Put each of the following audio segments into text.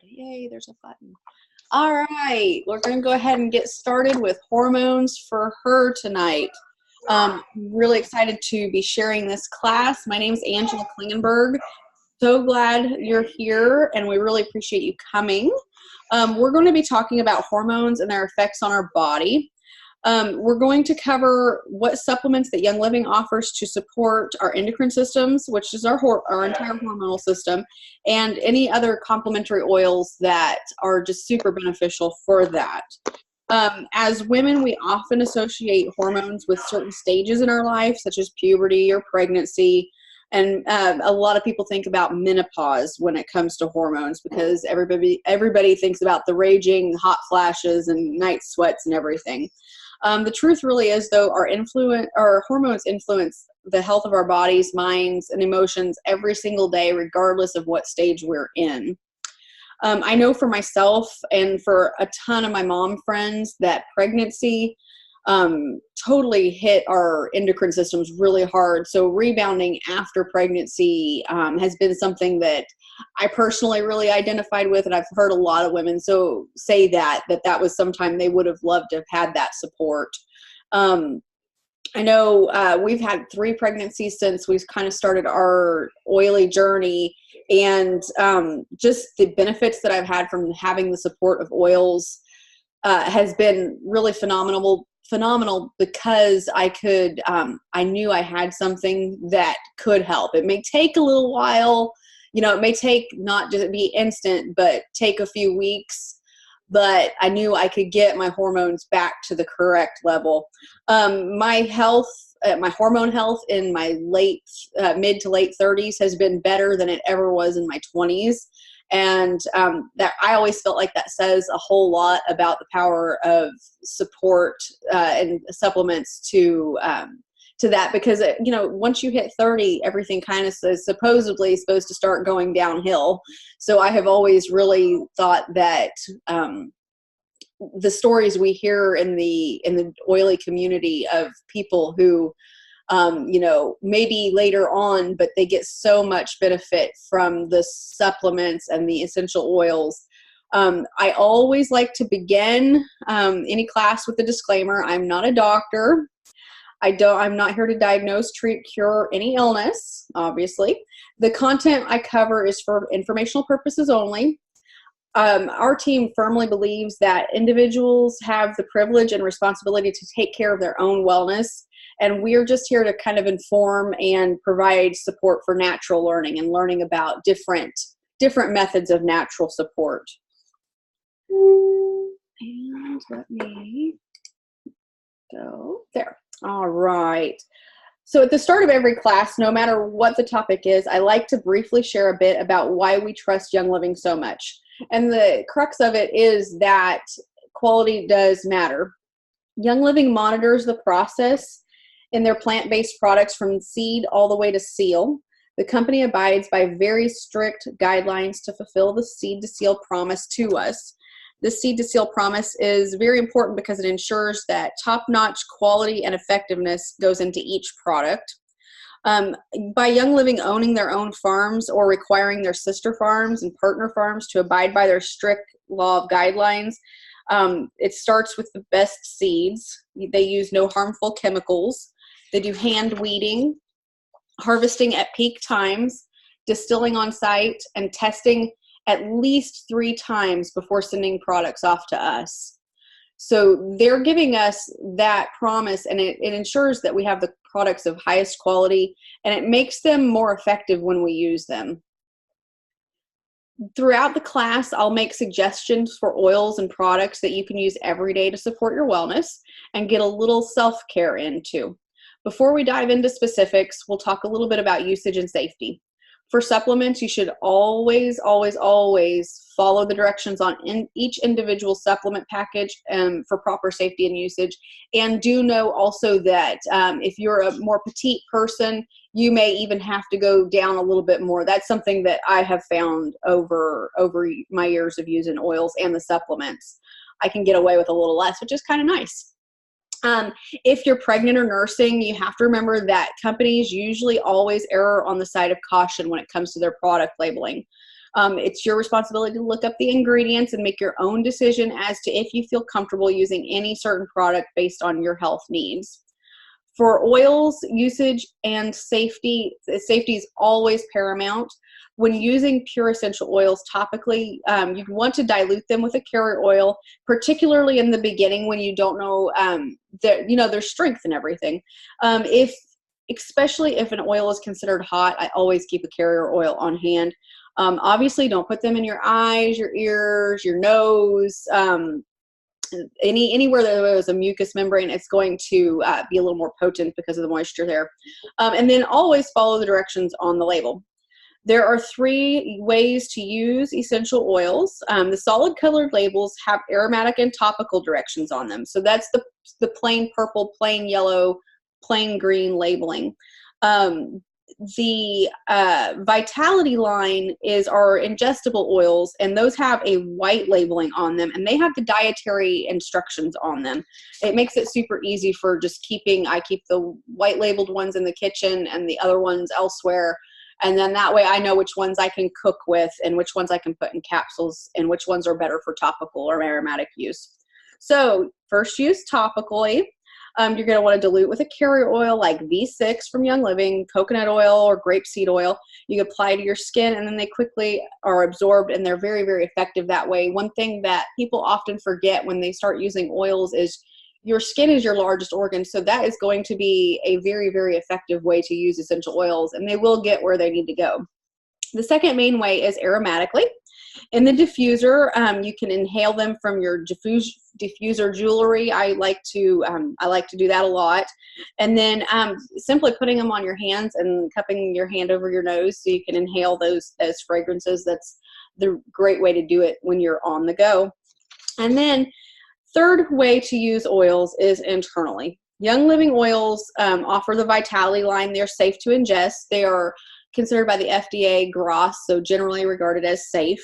Yay, there's a button. All right, we're going to go ahead and get started with hormones for her tonight. Really excited to be sharing this class. My name is Angela Klingenberg. So glad you're here, and we really appreciate you coming. We're going to be talking about hormones and their effects on our body. We're going to cover what supplements that Young Living offers to support our endocrine systems, which is our entire hormonal system, and any other complementary oils that are just super beneficial for that. As women, we often associate hormones with certain stages in our life, such as puberty or pregnancy. And a lot of people think about menopause when it comes to hormones because everybody thinks about the raging hot flashes and night sweats and everything. The truth really is, though, our hormones influence the health of our bodies, minds, and emotions every single day, regardless of what stage we're in. I know for myself and for a ton of my mom friends that pregnancy totally hit our endocrine systems really hard. So rebounding after pregnancy has been something that I personally really identified with, and I've heard a lot of women say that was sometime they would have loved to have had that support. I know we've had 3 pregnancies since we've kind of started our oily journey, and just the benefits that I've had from having the support of oils has been really phenomenal because I knew I had something that could help. It may take a little while, it may take not just be instant, but take a few weeks, but I knew I could get my hormones back to the correct level. My hormone health in my mid to late 30s has been better than it ever was in my 20s. And that I always felt like that says a whole lot about the power of support and supplements to that, because once you hit 30, everything kind of is supposedly supposed to start going downhill. So I have always really thought that the stories we hear in the oily community of people who maybe later on, but they get so much benefit from the supplements and the essential oils. I always like to begin any class with a disclaimer. I'm not a doctor. I'm not here to diagnose, treat, cure any illness, obviously. The content I cover is for informational purposes only. Our team firmly believes that individuals have the privilege and responsibility to take care of their own wellness. And we're just here to kind of inform and provide support for natural learning and learning about different methods of natural support. And let me go there. All right. So at the start of every class, no matter what the topic is, I like to briefly share a bit about why we trust Young Living so much. And the crux of it is that quality does matter. Young Living monitors the process in their plant-based products from seed all the way to seal. The company abides by very strict guidelines to fulfill the seed to seal promise to us. The seed to seal promise is very important because it ensures that top-notch quality and effectiveness goes into each product. By Young Living owning their own farms or requiring their sister farms and partner farms to abide by their strict law of guidelines, it starts with the best seeds. They use no harmful chemicals. They do hand weeding, harvesting at peak times, distilling on site, and testing at least 3 times before sending products off to us. So they're giving us that promise, and it ensures that we have the products of highest quality, and it makes them more effective when we use them. Throughout the class, I'll make suggestions for oils and products that you can use every day to support your wellness and get a little self-care into. Before we dive into specifics, we'll talk a little bit about usage and safety. For supplements, you should always, always, always follow the directions on each individual supplement package for proper safety and usage. And do know also that if you're a more petite person, you may even have to go down a little bit more. That's something that I have found over my years of using oils and the supplements. I can get away with a little less, which is kind of nice. If you're pregnant or nursing, you have to remember that companies usually always err on the side of caution when it comes to their product labeling. It's your responsibility to look up the ingredients and make your own decision as to if you feel comfortable using any certain product based on your health needs. For oils, usage and safety is always paramount. When using pure essential oils topically, you want to dilute them with a carrier oil, particularly in the beginning when you don't know their strength and everything. Especially if an oil is considered hot, I always keep a carrier oil on hand. Obviously, don't put them in your eyes, your ears, your nose, anywhere there is a mucous membrane. It's going to be a little more potent because of the moisture there. And then always follow the directions on the label. There are 3 ways to use essential oils. The solid colored labels have aromatic and topical directions on them. So that's the plain purple, plain yellow, plain green labeling. The Vitality line is our ingestible oils, and those have a white labeling on them, and they have the dietary instructions on them. It makes it super easy for just I keep the white labeled ones in the kitchen and the other ones elsewhere. And then that way I know which ones I can cook with and which ones I can put in capsules and which ones are better for topical or aromatic use. So first use topically. You're going to want to dilute with a carrier oil like V6 from Young Living, coconut oil, or grapeseed oil. You apply to your skin, and then they quickly are absorbed, and they're very, very effective that way. One thing that people often forget when they start using oils is your skin is your largest organ, so that is going to be a very, very effective way to use essential oils, and they will get where they need to go. The second main way is aromatically. In the diffuser, you can inhale them from your diffuser jewelry. I like to do that a lot. And then simply putting them on your hands and cupping your hand over your nose so you can inhale those fragrances. That's the great way to do it when you're on the go. And then third way to use oils is internally. Young Living oils offer the Vitality line. They're safe to ingest. They are considered by the FDA GRAS, so generally regarded as safe.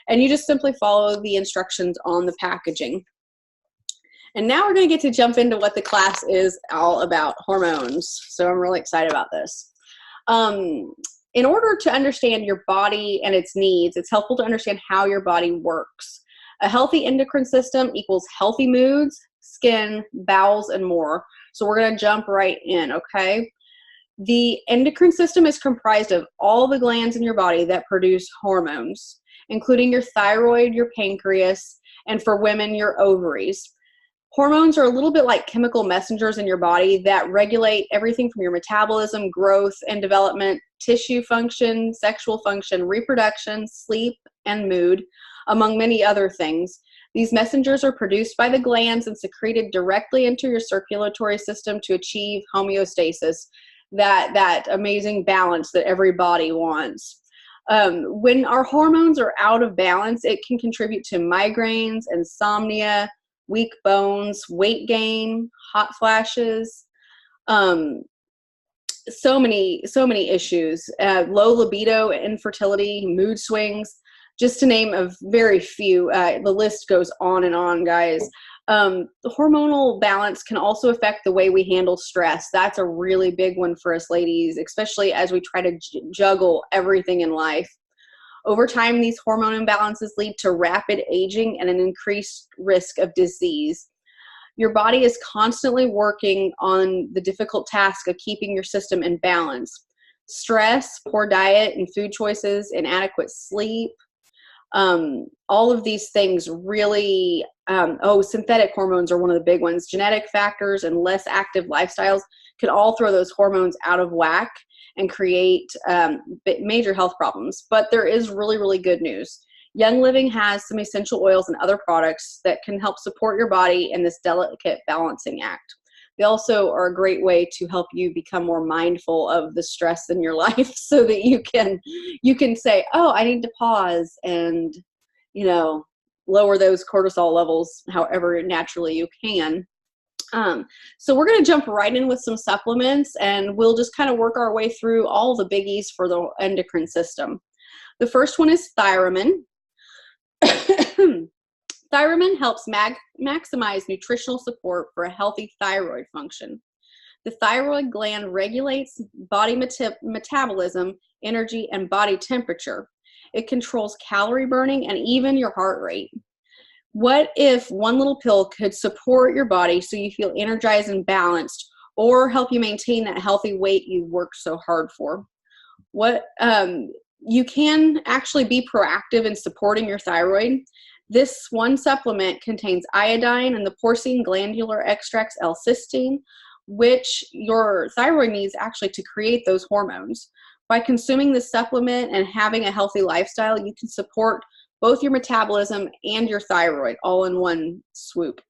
And you just simply follow the instructions on the packaging. And now we're going to get to jump into what the class is all about, hormones. So I'm really excited about this. In order to understand your body and its needs, it's helpful to understand how your body works. A healthy endocrine system equals healthy moods, skin, bowels, and more. So we're going to jump right in, okay? The endocrine system is comprised of all the glands in your body that produce hormones, including your thyroid, your pancreas, and for women, your ovaries. Hormones are a little bit like chemical messengers in your body that regulate everything from your metabolism, growth and development, tissue function, sexual function, reproduction, sleep, and mood, among many other things. These messengers are produced by the glands and secreted directly into your circulatory system to achieve homeostasis, that amazing balance that every body wants. When our hormones are out of balance, it can contribute to migraines, insomnia, weak bones, weight gain, hot flashes, so many issues, low libido, infertility, mood swings, just to name a very few. The list goes on and on, guys. The hormonal balance can also affect the way we handle stress. That's a really big one for us ladies, especially as we try to juggle everything in life. Over time, these hormone imbalances lead to rapid aging and an increased risk of disease. Your body is constantly working on the difficult task of keeping your system in balance. Stress, poor diet and food choices, inadequate sleep, all of these things really, synthetic hormones are one of the big ones. Genetic factors and less active lifestyles could all throw those hormones out of whack and create major health problems. But there is really, really good news. Young Living has some essential oils and other products that can help support your body in this delicate balancing act. They also are a great way to help you become more mindful of the stress in your life so that you can say, oh, I need to pause and, lower those cortisol levels however naturally you can. So we're going to jump right in with some supplements, and we'll just kind of work our way through all the biggies for the endocrine system. The first one is Thiamine. Thiamine helps maximize nutritional support for a healthy thyroid function. The thyroid gland regulates body metabolism, energy, and body temperature. It controls calorie burning and even your heart rate. What if one little pill could support your body so you feel energized and balanced, or help you maintain that healthy weight you worked so hard for? You can actually be proactive in supporting your thyroid. This one supplement contains iodine and the porcine glandular extracts L-cysteine, which your thyroid needs actually to create those hormones. By consuming this supplement and having a healthy lifestyle, you can support both your metabolism and your thyroid all in one swoop.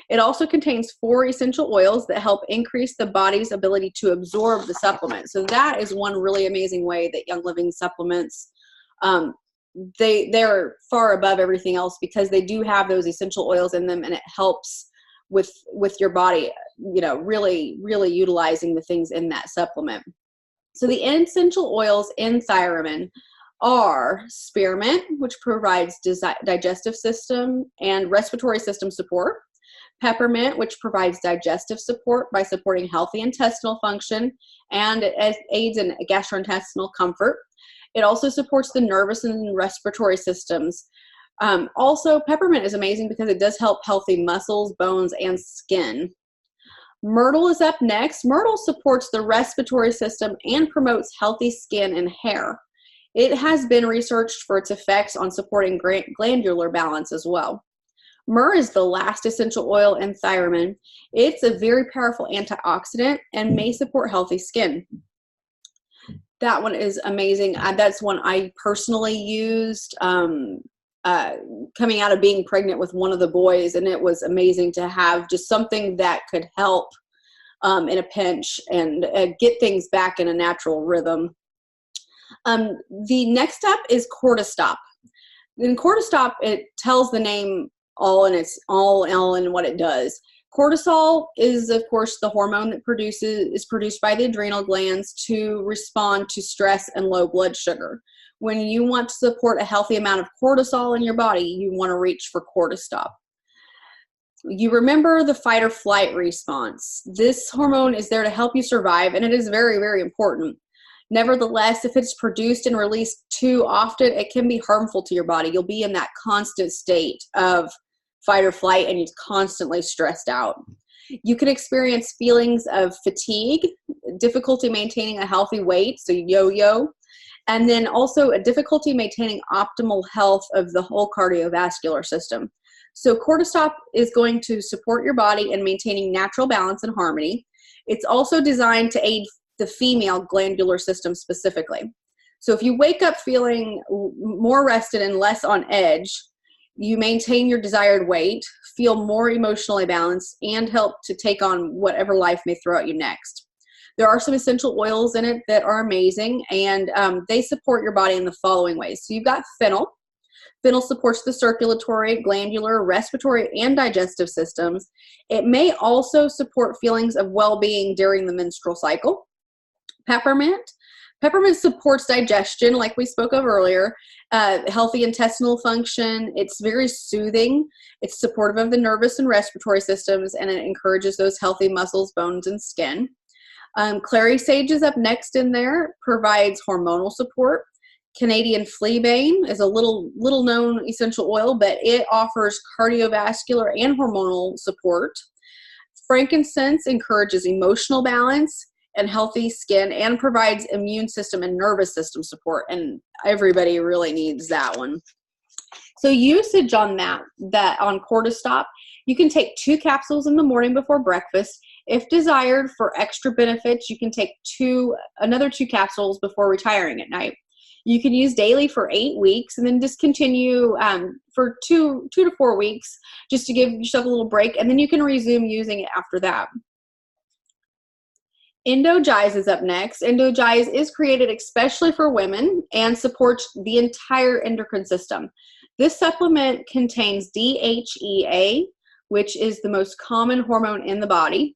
It also contains 4 essential oils that help increase the body's ability to absorb the supplement. So that is one really amazing way that Young Living supplements, they're far above everything else, because they do have those essential oils in them, and it helps with your body, really, really utilizing the things in that supplement. So the essential oils in Thiamine are spearmint, which provides digestive system and respiratory system support; peppermint, which provides digestive support by supporting healthy intestinal function, and it aids in gastrointestinal comfort. It also supports the nervous and respiratory systems. Also, peppermint is amazing because it does help healthy muscles, bones, and skin. Myrtle is up next. Myrtle supports the respiratory system and promotes healthy skin and hair. It has been researched for its effects on supporting glandular balance as well. Myrrh is the last essential oil in Thiamine. It's a very powerful antioxidant and may support healthy skin. That one is amazing. That's one I personally used coming out of being pregnant with one of the boys, and it was amazing to have just something that could help in a pinch and get things back in a natural rhythm. The next up is Cortistop. In Cortistop, it tells the name all, and it's all in what it does. Cortisol is, of course, the hormone that is produced by the adrenal glands to respond to stress and low blood sugar. When you want to support a healthy amount of cortisol in your body, you want to reach for Cortistop. You remember the fight or flight response. This hormone is there to help you survive, and it is very, very important. Nevertheless, if it's produced and released too often, it can be harmful to your body. You'll be in that constant state of fight or flight, and you're constantly stressed out. You can experience feelings of fatigue, difficulty maintaining a healthy weight, so yo-yo, and then also a difficulty maintaining optimal health of the whole cardiovascular system. So Cortistop is going to support your body in maintaining natural balance and harmony. It's also designed to aid the female glandular system specifically. So if you wake up feeling more rested and less on edge, you maintain your desired weight, feel more emotionally balanced, and help to take on whatever life may throw at you next. There are some essential oils in it that are amazing, and they support your body in the following ways. So you've got fennel. Fennel supports the circulatory, glandular, respiratory, and digestive systems. It may also support feelings of well-being during the menstrual cycle. Peppermint. Peppermint supports digestion, like we spoke of earlier, healthy intestinal function. It's very soothing. It's supportive of the nervous and respiratory systems, and it encourages those healthy muscles, bones, and skin. Clary sage is up next in there, provides hormonal support. Canadian fleabane is a little known essential oil, but it offers cardiovascular and hormonal support. Frankincense encourages emotional balance and healthy skin, and provides immune system and nervous system support, and everybody really needs that one. So usage on that on Cortistop, you can take 2 capsules in the morning before breakfast. If desired for extra benefits, you can take another 2 capsules before retiring at night. You can use daily for 8 weeks and then discontinue for 2 to 4 weeks just to give yourself a little break, and then you can resume using it after that. Endogize is up next. Endogize is created especially for women and supports the entire endocrine system. This supplement contains DHEA, which is the most common hormone in the body.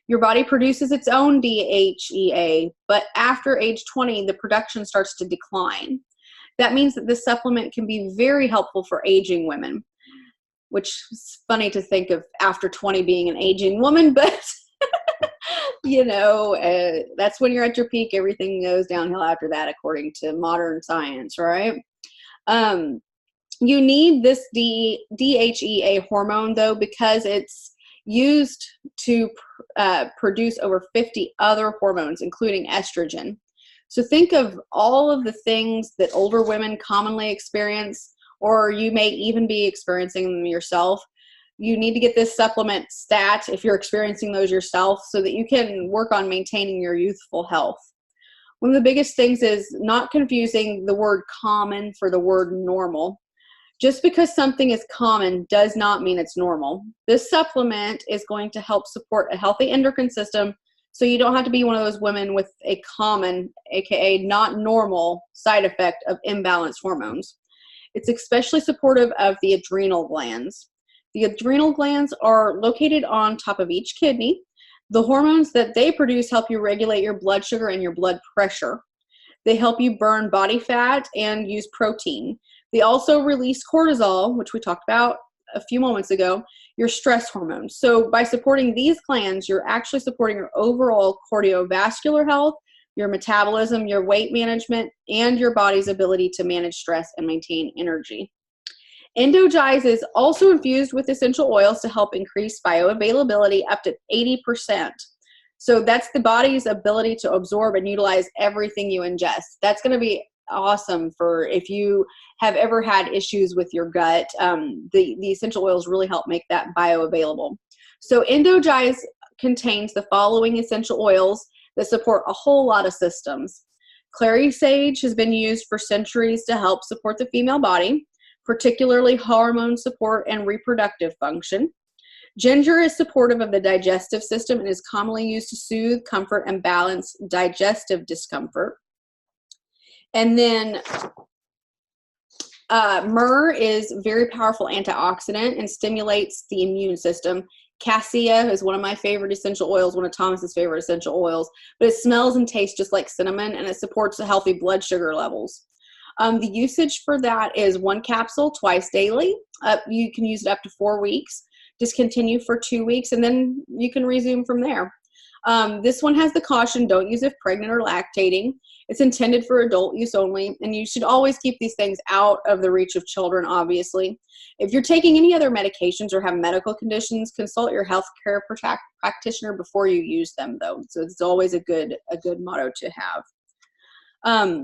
Your body produces its own DHEA, but after age 20, the production starts to decline. That means that this supplement can be very helpful for aging women, which is funny to think of after 20 being an aging woman, but that's when you're at your peak. Everything goes downhill after that, according to modern science, right? You need this DHEA hormone, though, because it's used to produce over 50 other hormones, including estrogen. So think of all of the things that older women commonly experience, or you may even be experiencing them yourself. You need to get this supplement stat if you're experiencing those yourself so that you can work on maintaining your youthful health. One of the biggest things is not confusing the word common for the word normal. Just because something is common does not mean it's normal. This supplement is going to help support a healthy endocrine system so you don't have to be one of those women with a common, aka not normal, side effect of imbalanced hormones. It's especially supportive of the adrenal glands. The adrenal glands are located on top of each kidney. The hormones that they produce help you regulate your blood sugar and your blood pressure. They help you burn body fat and use protein. They also release cortisol, which we talked about a few moments ago, your stress hormones. So by supporting these glands, you're actually supporting your overall cardiovascular health, your metabolism, your weight management, and your body's ability to manage stress and maintain energy. Endogyze is also infused with essential oils to help increase bioavailability up to 80%. So that's the body's ability to absorb and utilize everything you ingest. That's going to be awesome for if you have ever had issues with your gut. The essential oils really help make that bioavailable. So Endogyze contains the following essential oils that support a whole lot of systems. Clary sage has been used for centuries to help support the female body, particularly hormone support and reproductive function. Ginger is supportive of the digestive system and is commonly used to soothe, comfort, and balance digestive discomfort. And then myrrh is a very powerful antioxidant and stimulates the immune system. Cassia is one of my favorite essential oils, one of Thomas's favorite essential oils, but it smells and tastes just like cinnamon, and it supports the healthy blood sugar levels. The usage for that is 1 capsule twice daily. You can use it up to 4 weeks. Discontinue for 2 weeks, and then you can resume from there. This one has the caution, don't use if pregnant or lactating. It's intended for adult use only, and you should always keep these things out of the reach of children, obviously. If you're taking any other medications or have medical conditions, consult your healthcare practitioner before you use them, though. So it's always a good motto to have.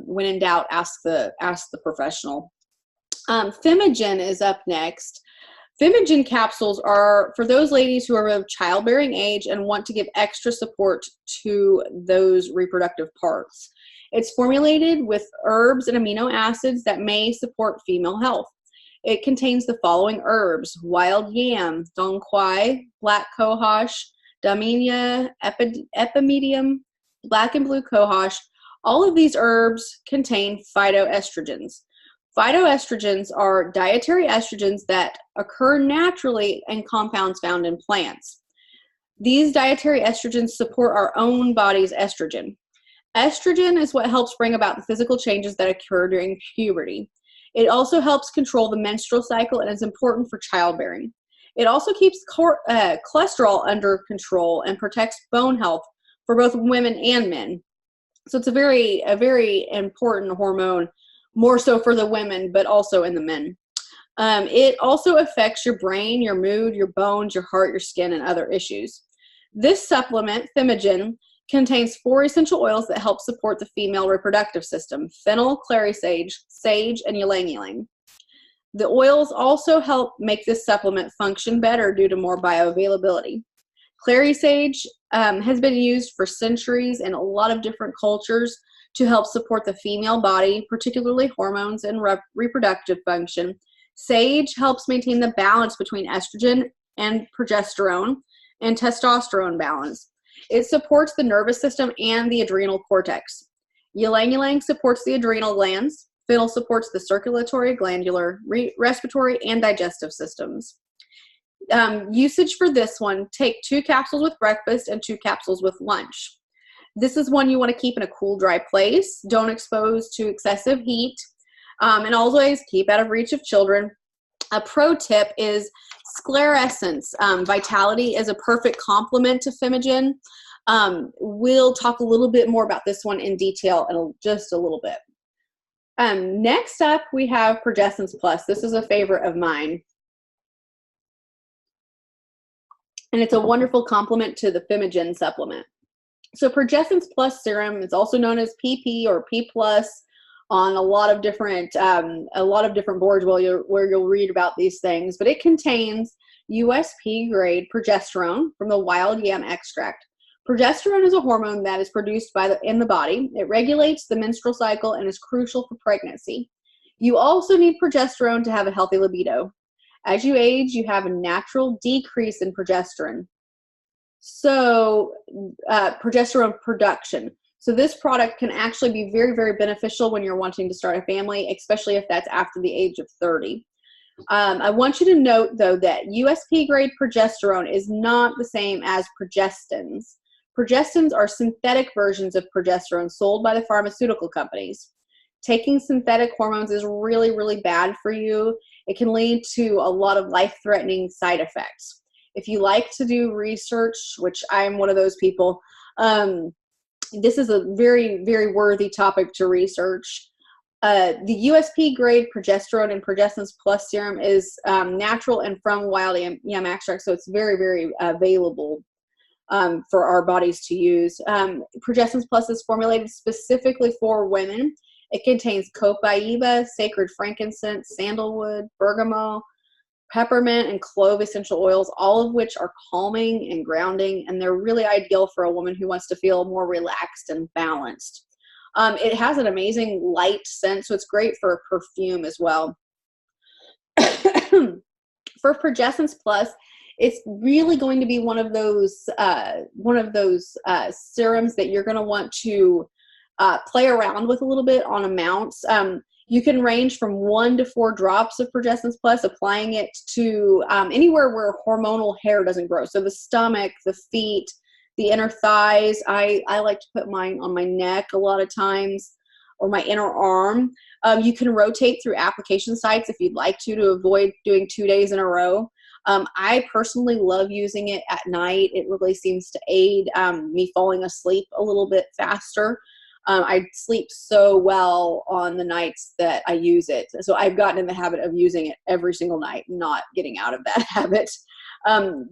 When in doubt, ask the professional. Femigen is up next. Femigen capsules are for those ladies who are of childbearing age and want to give extra support to those reproductive parts. It's formulated with herbs and amino acids that may support female health. It contains the following herbs: wild yam, dong quai, black cohosh, daminia, epimedium, black and blue cohosh. All of these herbs contain phytoestrogens. Phytoestrogens are dietary estrogens that occur naturally in compounds found in plants. These dietary estrogens support our own body's estrogen. Estrogen is what helps bring about the physical changes that occur during puberty. It also helps control the menstrual cycle and is important for childbearing. It also keeps cholesterol under control and protects bone health for both women and men. So it's a very important hormone, more so for the women, but also in the men. It also affects your brain, your mood, your bones, your heart, your skin, and other issues. This supplement, Femigen, contains 4 essential oils that help support the female reproductive system: fennel, clary sage, sage, and ylang-ylang. The oils also help make this supplement function better due to more bioavailability. Clary sage has been used for centuries in a lot of different cultures to help support the female body, particularly hormones and reproductive function. Sage helps maintain the balance between estrogen and progesterone and testosterone balance. It supports the nervous system and the adrenal cortex. Ylang-ylang supports the adrenal glands. Fennel supports the circulatory, glandular, respiratory, and digestive systems. Usage for this one: take 2 capsules with breakfast and 2 capsules with lunch. This is one you want to keep in a cool, dry place. Don't expose to excessive heat, and always keep out of reach of children. A pro tip is sclerescence. Vitality is a perfect complement to Femigen. We'll talk a little bit more about this one in detail in just a little bit. Next up, we have Progestins Plus. This is a favorite of mine. And it's a wonderful complement to the Femigen supplement. So Progestins Plus serum is also known as PP or P Plus on a lot of different boards where you'll read about these things. But it contains USP grade progesterone from the wild yam extract. Progesterone is a hormone that is produced in the body. It regulates the menstrual cycle and is crucial for pregnancy. You also need progesterone to have a healthy libido. As you age, you have a natural decrease in progesterone. So progesterone production. So this product can actually be very, very beneficial when you're wanting to start a family, especially if that's after the age of 30. I want you to note, though, that USP grade progesterone is not the same as progestins. Progestins are synthetic versions of progesterone sold by the pharmaceutical companies. Taking synthetic hormones is really, really bad for you. It can lead to a lot of life-threatening side effects. If you like to do research, which I'm one of those people, this is a very, very worthy topic to research. The USP grade progesterone and Progestins Plus serum is natural and from wild yam extract, so it's very, very available for our bodies to use. Progestins Plus is formulated specifically for women. It contains copaiba, sacred frankincense, sandalwood, bergamot, peppermint, and clove essential oils, all of which are calming and grounding, and they're really ideal for a woman who wants to feel more relaxed and balanced. It has an amazing light scent, so it's great for perfume as well. For Progestins Plus, it's really going to be one of those serums that you're going to want to play around with a little bit on amounts. You can range from 1 to 4 drops of Progestins Plus, applying it to anywhere where hormonal hair doesn't grow. So the stomach, the feet, the inner thighs. I like to put mine on my neck a lot of times, or my inner arm. You can rotate through application sites if you'd like to avoid doing 2 days in a row. I personally love using it at night. It really seems to aid me falling asleep a little bit faster. I sleep so well on the nights that I use it. So I've gotten in the habit of using it every single night, not getting out of that habit.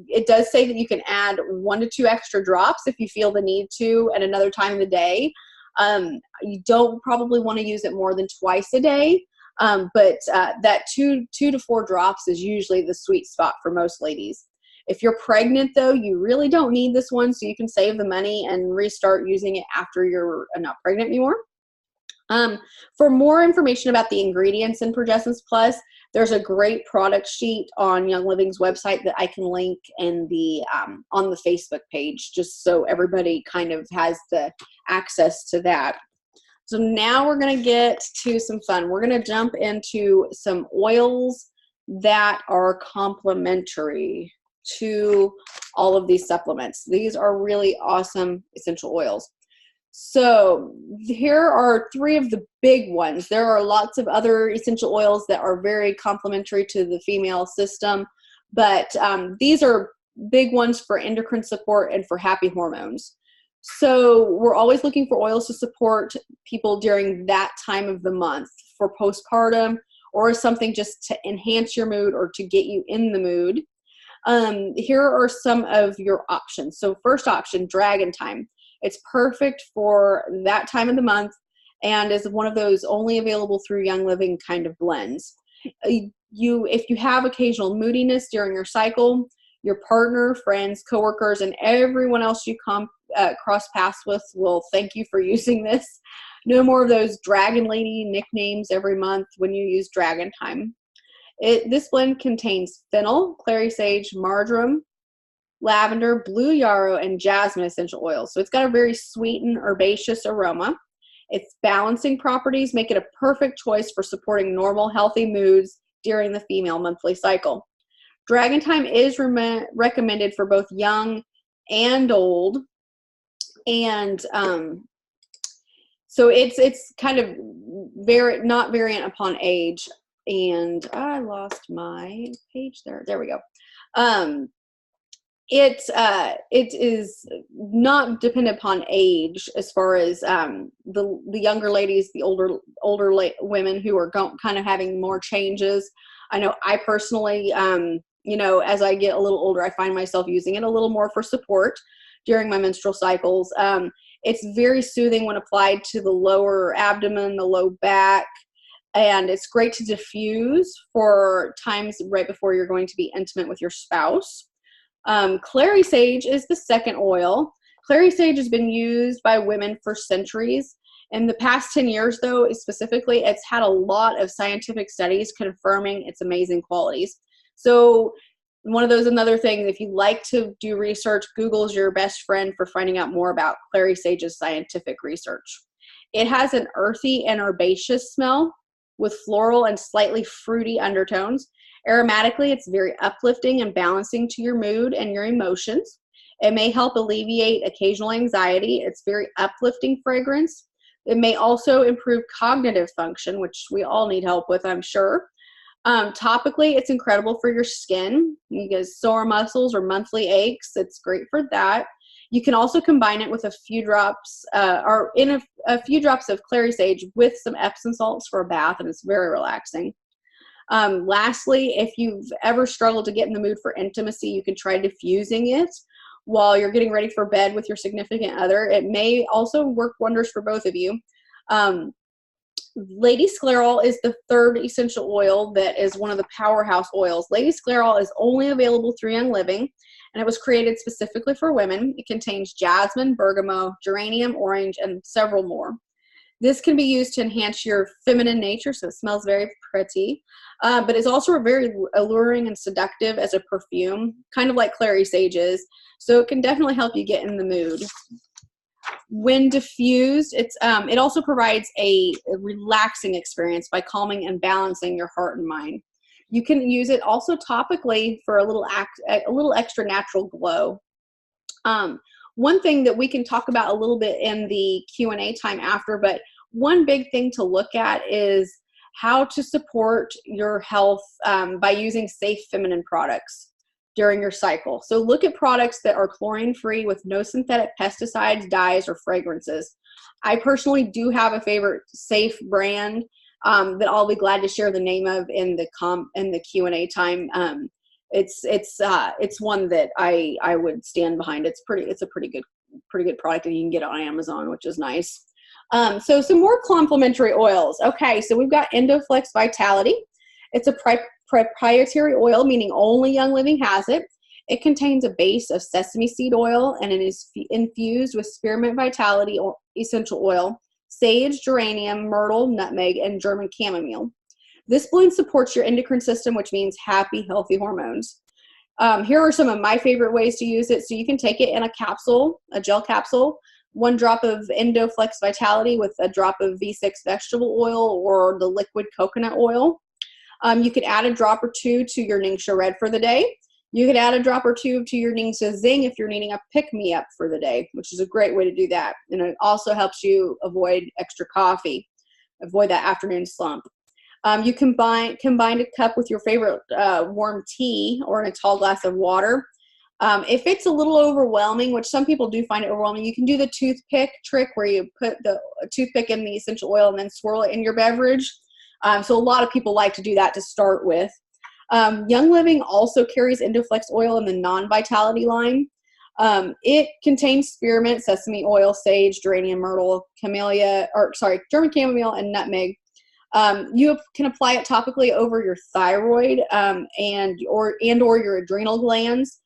It does say that you can add 1 to 2 extra drops if you feel the need to at another time of the day. You don't probably want to use it more than twice a day. But that 2 to 4 drops is usually the sweet spot for most ladies. If you're pregnant, though, you really don't need this one, so you can save the money and restart using it after you're not pregnant anymore. For more information about the ingredients in Progestins Plus, there's a great product sheet on Young Living's website that I can link in the on the Facebook page, just so everybody kind of has the access to that. So now we're going to get to some fun. We're going to jump into some oils that are complementary to all of these supplements. These are really awesome essential oils. So here are 3 of the big ones. There are lots of other essential oils that are very complementary to the female system, but these are big ones for endocrine support and for happy hormones. So we're always looking for oils to support people during that time of the month for postpartum, or something just to enhance your mood or to get you in the mood. Here are some of your options. So first option, Dragon Time. It's perfect for that time of the month and is one of those only available through Young Living kind of blends. If you have occasional moodiness during your cycle, your partner, friends, coworkers, and everyone else you cross paths with will thank you for using this. No more of those Dragon Lady nicknames every month when you use Dragon Time. This blend contains fennel, clary sage, marjoram, lavender, blue yarrow, and jasmine essential oils. So it's got a very sweet and herbaceous aroma. Its balancing properties make it a perfect choice for supporting normal, healthy moods during the female monthly cycle. Dragon Time is recommended for both young and old. And so it's kind of not variant upon age. And I lost my page there. There we go. It is not dependent upon age as far as the younger ladies, the older women who are kind of having more changes. I know I personally, you know, as I get a little older, I find myself using it a little more for support during my menstrual cycles. It's very soothing when applied to the lower abdomen, the low back, and it's great to diffuse for times right before you're going to be intimate with your spouse. Clary sage is the second oil. Clary sage has been used by women for centuries. In the past 10 years, though, specifically, it's had a lot of scientific studies confirming its amazing qualities. So one of those another thing, if you like to do research, Google's your best friend for finding out more about clary sage's scientific research. It has an earthy and herbaceous smell with floral and slightly fruity undertones. Aromatically, it's very uplifting and balancing to your mood and your emotions. It may help alleviate occasional anxiety. It's very uplifting fragrance. It may also improve cognitive function, which we all need help with, I'm sure. Topically, it's incredible for your skin. You get sore muscles or monthly aches. It's great for that. You can also combine it with a few drops, a few drops of clary sage with some Epsom salts for a bath, and it's very relaxing. Lastly, if you've ever struggled to get in the mood for intimacy, you can try diffusing it while you're getting ready for bed with your significant other. It may also work wonders for both of you. Lady Sclerol is the third essential oil that is one of the powerhouse oils. Lady Sclerol is only available through Young Living, and it was created specifically for women. It contains jasmine, bergamot, geranium, orange, and several more. This can be used to enhance your feminine nature, so it smells very pretty, but it's also very alluring and seductive as a perfume, kind of like clary sage is, so it can definitely help you get in the mood. When diffused, it also provides a relaxing experience by calming and balancing your heart and mind. You can use it also topically for a little extra natural glow. One thing that we can talk about a little bit in the Q&A time after, but one big thing to look at is how to support your health by using safe feminine products during your cycle. So look at products that are chlorine-free with no synthetic pesticides, dyes, or fragrances. I personally do have a favorite safe brand that I'll be glad to share the name of in the Q&A time. It's one that I would stand behind. It's a pretty good product, and you can get it on Amazon, which is nice. So some more complementary oils. Okay, so we've got Endoflex Vitality. It's a proprietary oil, meaning only Young Living has it. It contains a base of sesame seed oil, and it is infused with spearmint vitality essential oil, sage, geranium, myrtle, nutmeg, and German chamomile. This blend supports your endocrine system, which means happy, healthy hormones. Here are some of my favorite ways to use it. So you can take it in a capsule, a gel capsule, 1 drop of Endoflex Vitality with a drop of V6 vegetable oil or the liquid coconut oil. You could add a drop or two to your Ningxia Red for the day. You could add a drop or two to your Ningxia Zing if you're needing a pick-me-up for the day, which is a great way to do that. And it also helps you avoid extra coffee, avoid that afternoon slump. You combine a cup with your favorite warm tea or in a tall glass of water. If it's a little overwhelming, which some people do find it overwhelming, you can do the toothpick trick where you put the toothpick in the essential oil and then swirl it in your beverage. So a lot of people like to do that to start with. Young Living also carries Endoflex oil in the non-vitality line. It contains spearmint, sesame oil, sage, geranium, myrtle, German chamomile, and nutmeg. You can apply it topically over your thyroid and or your adrenal glands.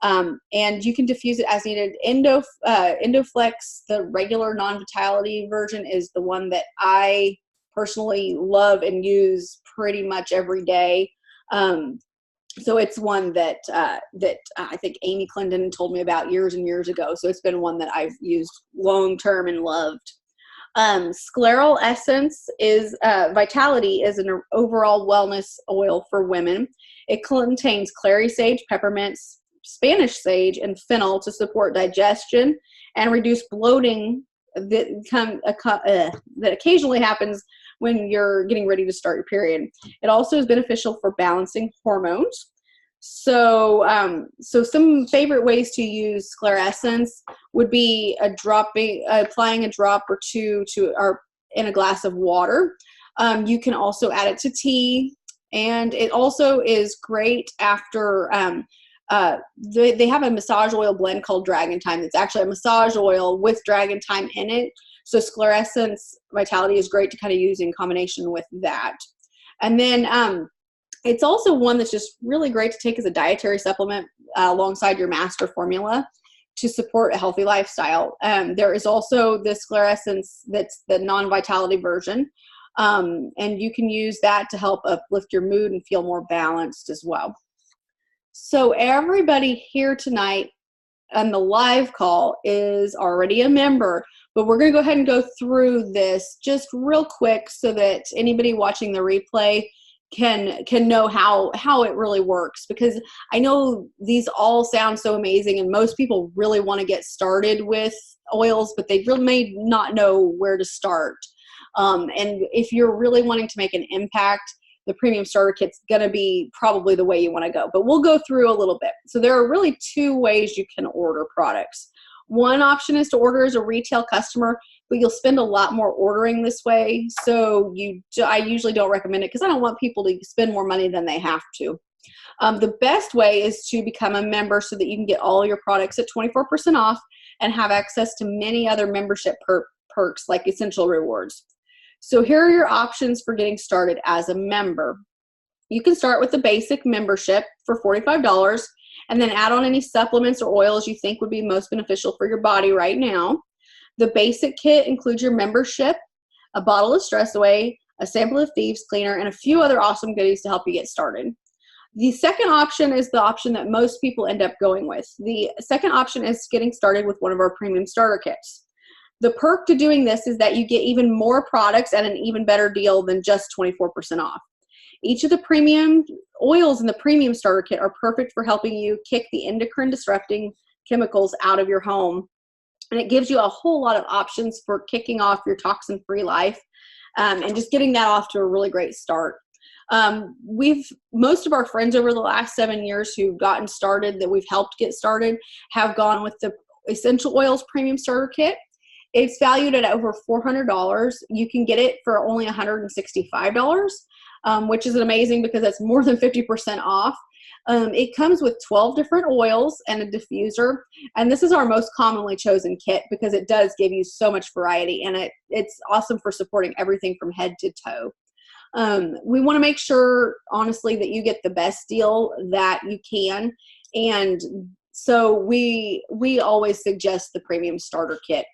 And you can diffuse it as needed. Endoflex, the regular non-vitality version, is the one that I personally love and use pretty much every day. So it's one that I think Amy Clendon told me about years and years ago. So it's been one that I've used long term and loved. Scleral Essence is Vitality is an overall wellness oil for women. It contains clary sage, peppermint, Spanish sage, and fennel to support digestion and reduce bloating that occasionally happens when you're getting ready to start your period. It also is beneficial for balancing hormones. So some favorite ways to use scleressence would be applying a drop or two in a glass of water. You can also add it to tea, and it also is great after they have a massage oil blend called Dragon Time. It's actually a massage oil with Dragon Time in it. So scleressence vitality is great to kind of use in combination with that. And then it's also one that's just really great to take as a dietary supplement alongside your master formula to support a healthy lifestyle. There is also the scleressence that's the non-vitality version. And you can use that to help uplift your mood and feel more balanced as well. So everybody here tonight on the live call is already a member, but we're going to go ahead and go through this just real quick so that anybody watching the replay can know how it really works, because I know these all sound so amazing and most people really want to get started with oils, but they really may not know where to start. And if you're really wanting to make an impact, the premium starter kit's going to be probably the way you want to go, but we'll go through a little bit. So there are really two ways you can order products. One option is to order as a retail customer, but you'll spend a lot more ordering this way. So I usually don't recommend it because I don't want people to spend more money than they have to. The best way is to become a member so that you can get all your products at 24% off and have access to many other membership perks like Essential Rewards. So here are your options for getting started as a member. You can start with the basic membership for $45 and then add on any supplements or oils you think would be most beneficial for your body right now. The basic kit includes your membership, a bottle of Stress Away, a sample of Thieves Cleaner, and a few other awesome goodies to help you get started. The second option is the option that most people end up going with. The second option is getting started with one of our premium starter kits. The perk to doing this is that you get even more products at an even better deal than just 24% off. Each of the premium oils in the premium starter kit are perfect for helping you kick the endocrine disrupting chemicals out of your home. And it gives you a whole lot of options for kicking off your toxin-free life and just getting that off to a really great start. Most of our friends over the last 7 years who've gotten started, that we've helped get started, have gone with the Essential Oils Premium Starter Kit. It's valued at over $400. You can get it for only $165, which is amazing because that's more than 50% off. It comes with 12 different oils and a diffuser, and this is our most commonly chosen kit because it does give you so much variety, and it's awesome for supporting everything from head to toe. We want to make sure, honestly, that you get the best deal that you can, and so we always suggest the premium starter kit.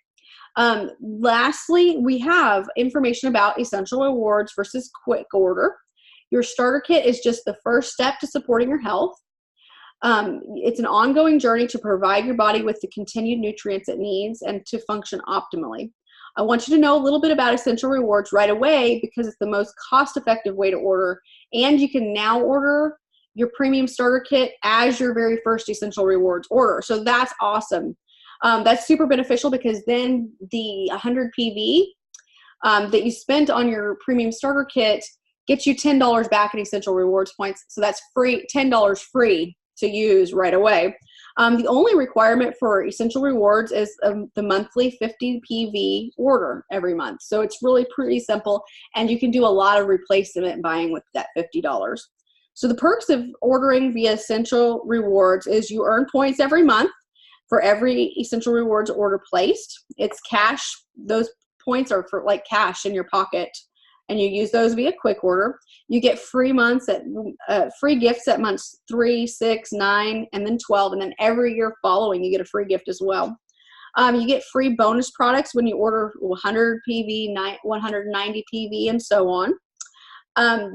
Lastly, we have information about Essential Rewards versus Quick Order. Your starter kit is just the first step to supporting your health. It's an ongoing journey to provide your body with the continued nutrients it needs and to function optimally. I want you to know a little bit about Essential Rewards right away because it's the most cost-effective way to order, and you can now order your premium starter kit as your very first Essential Rewards order. So that's awesome. That's super beneficial because then the 100 PV that you spent on your premium starter kit gets you $10 back in Essential Rewards points. So that's free, $10 free to use right away. The only requirement for Essential Rewards is the monthly 50 PV order every month. So it's really pretty simple, and you can do a lot of replacement buying with that $50. So the perks of ordering via Essential Rewards is you earn points every month for every Essential Rewards order placed. It's cash. Those points are for like cash in your pocket, and you use those via Quick Order. You get free gifts at months 3, 6, 9, and then 12, and then every year following you get a free gift as well. You get free bonus products when you order 100 PV, 190 PV, and so on.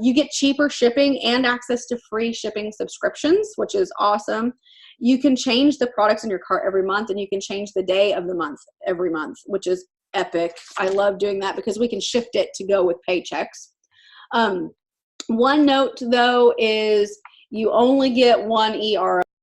You get cheaper shipping and access to free shipping subscriptions, which is awesome. You can change the products in your cart every month, and you can change the day of the month every month, which is epic. I love doing that because we can shift it to go with paychecks. One note, though, is you only get one ERO